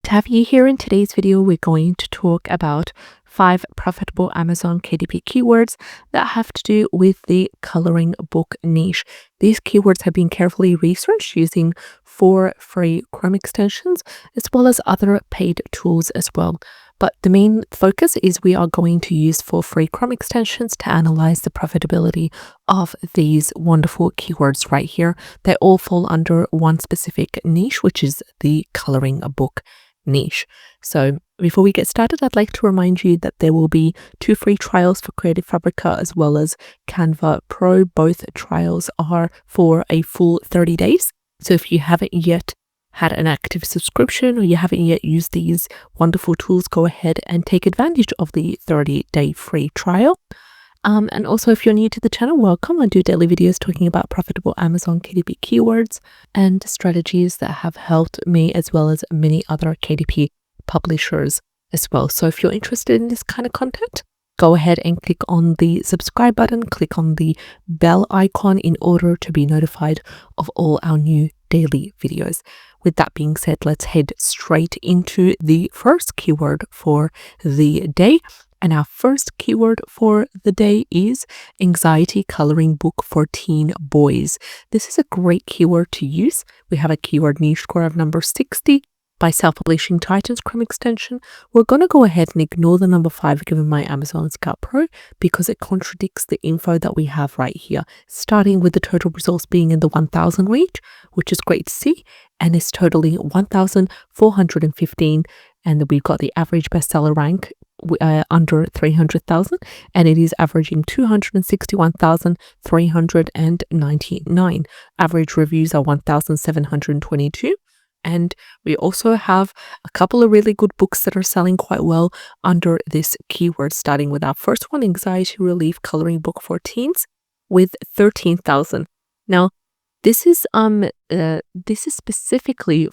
to have you here. In today's video, we're going to talk about 5 profitable Amazon KDP keywords that have to do with the coloring book niche. These keywords have been carefully researched using 4 free Chrome extensions as well as other paid tools as well. But the main focus is we are going to use 4 free Chrome extensions to analyze the profitability of these wonderful keywords right here. They all fall under one specific niche, which is the coloring book niche. So before we get started, I'd like to remind you that there will be 2 free trials for Creative Fabrica as well as Canva Pro. Both trials are for a full 30 days. So if you haven't yet had an active subscription or you haven't yet used these wonderful tools, go ahead and take advantage of the 30-day free trial. And also, if you're new to the channel, welcome. I do daily videos talking about profitable Amazon KDP keywords and strategies that have helped me as well as many other KDP publishers as well. So if you're interested in this kind of content, go ahead and click on the subscribe button, click on the bell icon in order to be notified of all our new daily videos. With that being said, let's head straight into the first keyword for the day. And our first keyword for the day is anxiety coloring book for teen boys. This is a great keyword to use. We have a keyword niche score of number 60 by Self-Publishing Titans Chrome extension. We're going to go ahead and ignore the number 5 given by Amazon Scout Pro because it contradicts the info that we have right here, starting with the total results being in the 1,000 range, which is great to see, and it's totally 1,415, and we've got the average bestseller rank under 300,000, and it is averaging 261,399. Average reviews are 1,722. And we also have a couple of really good books that are selling quite well under this keyword, starting with our first one, Anxiety Relief Coloring Book for Teens, with 13,000. Now, this is specifically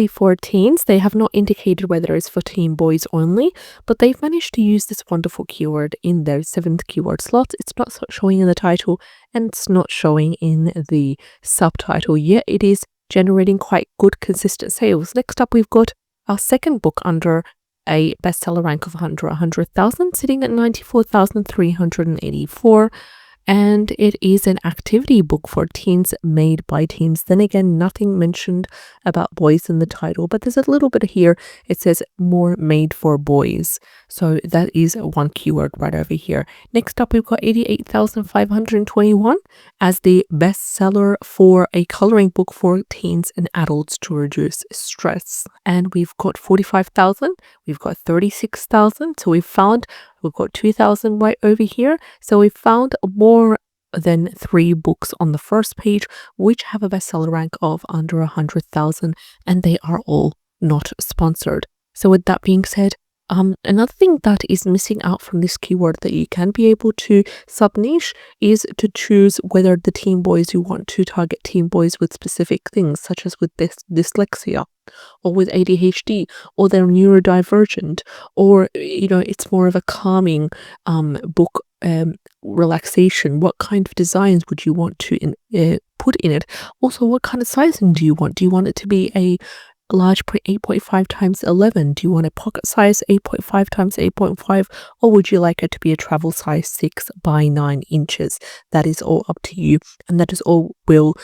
for teens. They have not indicated whether it's for teen boys only, but they've managed to use this wonderful keyword in their 7th keyword slot. It's not showing in the title and it's not showing in the subtitle yet. It is generating quite good consistent sales. Next up, we've got our second book under a bestseller rank of under 100,000, sitting at 94,384. And it is an activity book for teens made by teens. Then again, nothing mentioned about boys in the title, but there's a little bit here. It says more made for boys. So that is one keyword right over here. Next up, we've got 88,521 as the bestseller for a coloring book for teens and adults to reduce stress. And we've got 45,000. We've got 36,000. So we've got 2,000 right over here. So we found more than 3 books on the first page, which have a bestseller rank of under 100,000, and they are all not sponsored. So with that being said, another thing that is missing out from this keyword that you can be able to sub-niche is to choose whether the teen boys you want to target teen boys with specific things, such as with dyslexia, or with ADHD, or they're neurodivergent, or it's more of a calming book, relaxation. What kind of designs would you want to put in it? Also, what kind of sizing do you want? Do you want it to be a large 8.5 times 11? Do you want a pocket size 8.5 times 8.5, or would you like it to be a travel size 6 by 9 inches? That is all up to you, and that is all will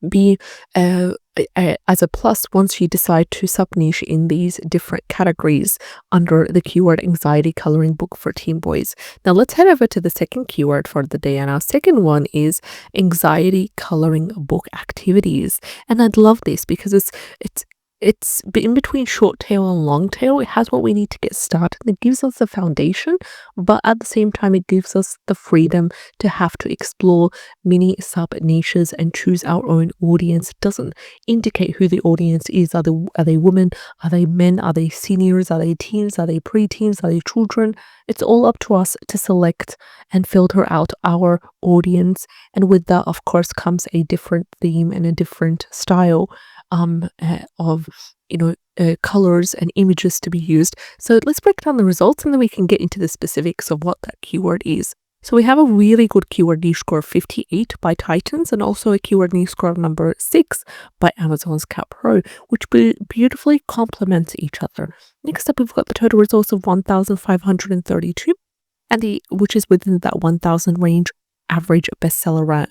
be as a plus once you decide to sub-niche in these different categories under the keyword anxiety coloring book for teen boys. Now let's head over to the second keyword for the day, and our second one is anxiety coloring book activities. And I'd love this because it's in between short tail and long tail. It has what we need to get started. It gives us the foundation, but at the same time, it gives us the freedom to have to explore many sub niches and choose our own audience. It doesn't indicate who the audience is. Are they women? Are they men? Are they seniors? Are they teens? Are they preteens? Are they children? It's all up to us to select and filter out our audience. And with that, of course, comes a different theme and a different style of colors and images to be used. So let's break down the results and then we can get into the specifics of what that keyword is. So we have a really good keyword niche score of 58 by Titans and also a keyword niche score of number 6 by Amazon's Cat Pro, which beautifully complements each other. Next up, we've got the total results of 1,532, and which is within that 1,000 range. Average bestseller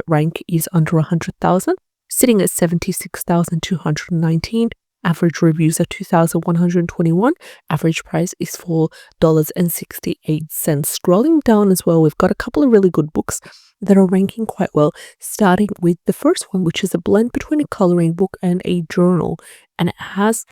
rank is under 100,000, sitting at 76,219. Average reviews are 2,121. Average price is $4.68. Scrolling down as well, we've got a couple of really good books that are ranking quite well, starting with the first one, which is a blend between a coloring book and a journal, and it has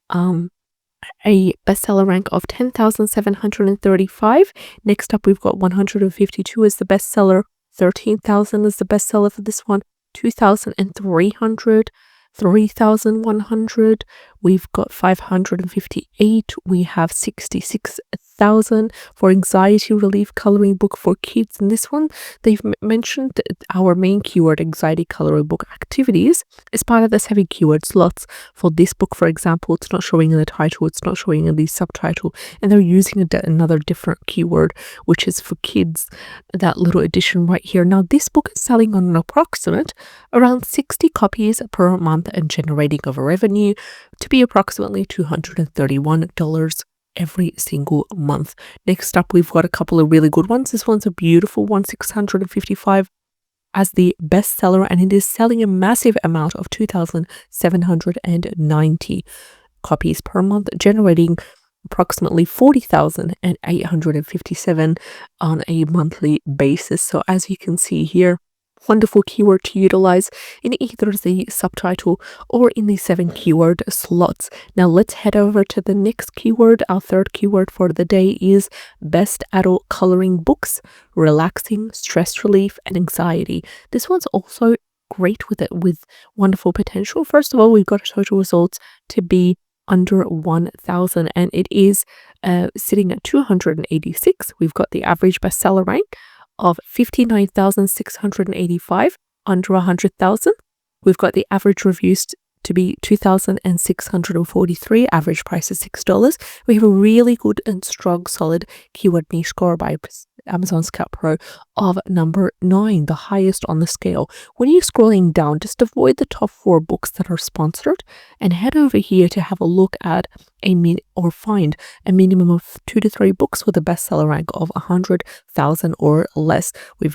a bestseller rank of 10,735. Next up, we've got 152 as the bestseller, 13,000 is the bestseller for this one, 2,300, 3,100, we've got 558, we have 66,000 for anxiety relief coloring book for kids. And this one, they've mentioned our main keyword, anxiety coloring book activities, is part of the 7 keyword slots. For this book, for example, it's not showing in the title, it's not showing in the subtitle, and they're using another different keyword, which is for kids, that little addition right here. Now, this book is selling on an approximate around 60 copies per month and generating of a revenue to be approximately $231 every single month. Next up, we've got a couple of really good ones. This one's a beautiful one, 655 as the bestseller, and it is selling a massive amount of 2,790 copies per month, generating approximately 40,857 on a monthly basis. So as you can see here, wonderful keyword to utilize in either the subtitle or in the 7 keyword slots. Now let's head over to the next keyword. Our third keyword for the day is best adult coloring books, relaxing, stress relief, and anxiety. This one's also great with wonderful potential. First of all, we've got a total results to be under 1,000, and it is sitting at 286. We've got the average bestseller rank of 59,685, under 100,000. We've got the average reviews to be 2,643, average price is $6. We have a really good and strong, solid keyword niche score by Amazon's Cat Pro of number 9, the highest on the scale. When you're scrolling down, just avoid the top 4 books that are sponsored and head over here to have a look at find a minimum of 2 to 3 books with a bestseller rank of 100,000 or less. We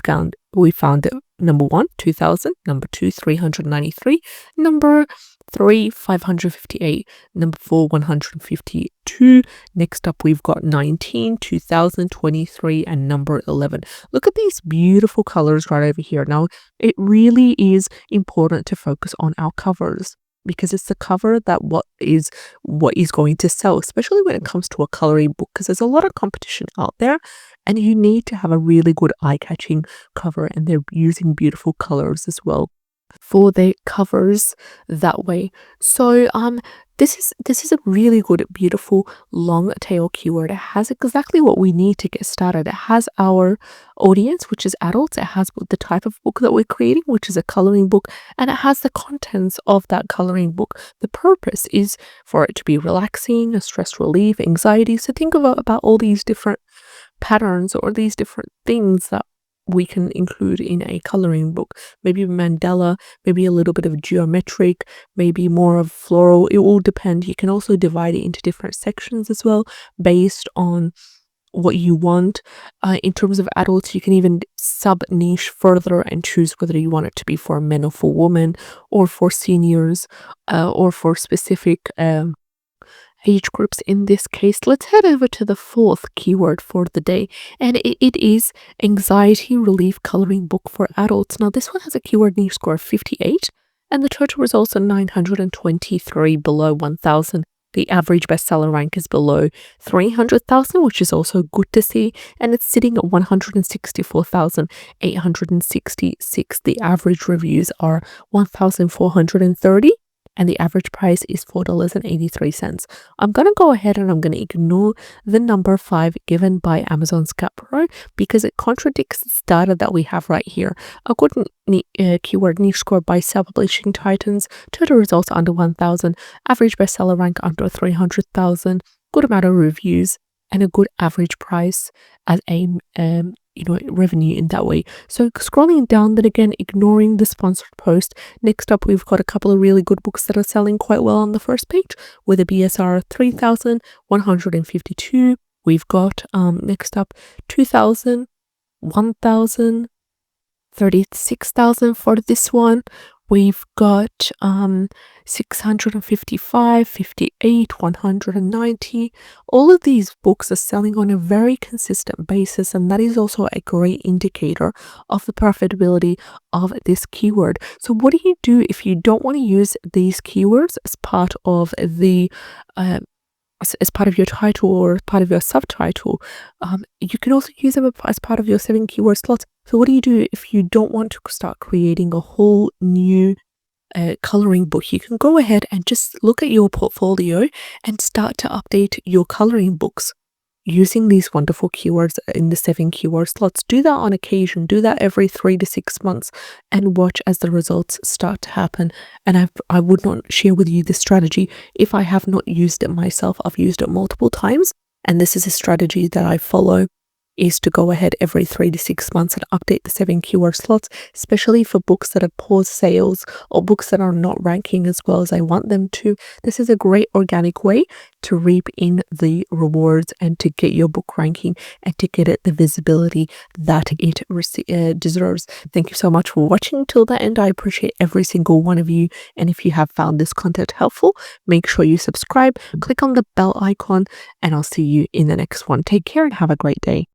found number 1, 2,000, number 2, 393, number 3, 558, number 4, 152. Next up, we've got 19, 2023, and number 11. Look at these beautiful colors right over here. Now, it really is important to focus on our covers, because it's the cover that what is going to sell, especially when it comes to a coloring book, because there's a lot of competition out there and you need to have a really good eye-catching cover, and they're using beautiful colors as well for their covers that way. So this is a really good, beautiful long tail keyword. It has exactly what we need to get started. It has our audience, which is adults. It has the type of book that we're creating, which is a coloring book, and it has the contents of that coloring book. The purpose is for it to be relaxing, a stress relief, anxiety. So think about all these different patterns or these different things that we can include in a coloring book. Maybe mandala, maybe a little bit of geometric, maybe more of floral. It will depend. You can also divide it into different sections as well based on what you want. In terms of adults, you can even sub niche further and choose whether you want it to be for men or for women, or for seniors, or for specific age groups. In this case, let's head over to the 4th keyword for the day, and it is anxiety relief coloring book for adults. Now, this one has a keyword niche score of 58, and the total results are 923, below 1,000. The average bestseller rank is below 300,000, which is also good to see, and it's sitting at 164,866. The average reviews are 1,430. And the average price is $4.83. I'm going to go ahead and I'm going to ignore the number 5 given by Amazon's Cat Pro, because it contradicts the data that we have right here. A good keyword niche score by self-publishing titans, total results under 1,000, average bestseller rank under 300,000, good amount of reviews, and a good average price as a revenue in that way. So scrolling down, then again, ignoring the sponsored post. Next up, we've got a couple of really good books that are selling quite well on the first page with a BSR of 3,152. We've got next up 2,000, 1,000, 36,000 for this one. We've got 655, 58, 190. All of these books are selling on a very consistent basis, and that is also a great indicator of the profitability of this keyword. So what do you do if you don't want to use these keywords as part of the as part of your title or part of your subtitle? You can also use them as part of your 7 keyword slots. So what do you do if you don't want to start creating a whole new coloring book? You can go ahead and just look at your portfolio and start to update your coloring books using these wonderful keywords in the 7 keyword slots. Do that on occasion. Do that every 3 to 6 months and watch as the results start to happen. And I would not share with you this strategy if I have not used it myself. I've used it multiple times, and this is a strategy that I follow, is to go ahead every 3 to 6 months and update the 7 keyword slots, especially for books that have poor sales or books that are not ranking as well as I want them to. This is a great organic way to reap in the rewards and to get your book ranking and to get it the visibility that it deserves. Thank you so much for watching till the end. I appreciate every single one of you. And if you have found this content helpful, make sure you subscribe, click on the bell icon, and I'll see you in the next one. Take care and have a great day.